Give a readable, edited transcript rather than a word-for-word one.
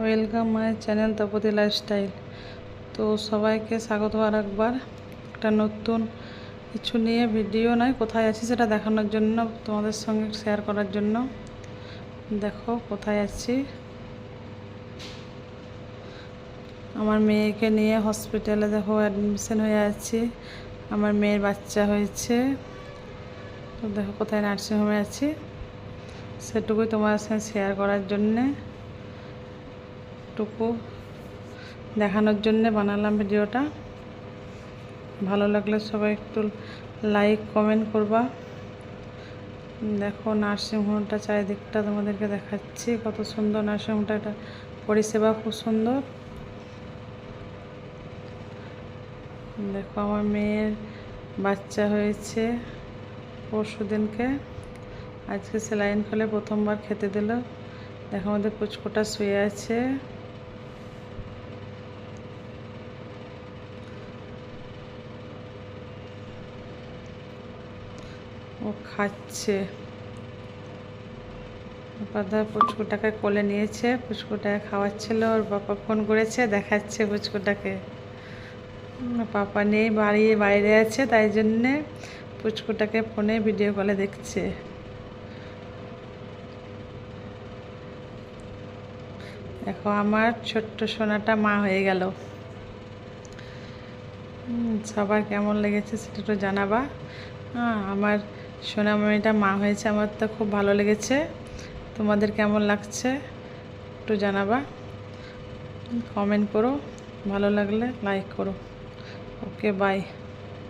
Welcome my channel Tapati lifestyle. তো সবাইকে স্বাগত আর একবার একটা নতুন কিছু নিয়ে ভিডিও নয়, কোথায় আছি সেটা দেখানোর জন্য, তোমাদের সঙ্গে শেয়ার করার জন্য। দেখো কোথায় আছি, আমার মেয়েকে নিয়ে হসপিটালে দেখো অ্যাডমিশন হয়ে আছি। আমার মেয়ের বাচ্চা হয়েছে, তো দেখো কোথায় নার্সিংহোমে আছি, সেটুকুই তোমার সঙ্গে শেয়ার করার জন্যে, টুকু দেখানোর জন্যে বানালাম ভিডিওটা। ভালো লাগলে সবাই একটু লাইক কমেন্ট করবা। দেখো নার্সিংহোমটা চারিদিকটা তোমাদেরকে দেখাচ্ছি, কত সুন্দর নার্সিংহোমটা, এটা পরিষেবা খুব সুন্দর। দেখো আমার মেয়ের বাচ্চা হয়েছে পরশু দিনকে, আজকে স্যালাইন খুলে প্রথমবার খেতে দিল। দেখো আমাদের পুচকুটা শুয়ে আছে, ও খাচ্ছে। পুচকুটাকে কোলে নিয়েছে, পুচকুটাকে খাওয়াচ্ছিল, ওর বাবা ফোন করেছে, দেখাচ্ছে পুচকুটাকে। পাপা নেই, বাইরে আছে, তাই জন্যে পুচকুটাকে ফোনে ভিডিও কলে দেখছে। দেখো আমার ছোট্ট সোনাটা মা হয়ে গেল। সবার কেমন লেগেছে সেটা একটু জানাবা। আমার সোনামণিটা মা হয়েছে, আমার তো খুব ভালো লেগেছে। তোমাদের কেমন লাগছে একটু জানাবা, কমেন্ট করো, ভালো লাগলে লাইক করো। ওকে, বাই।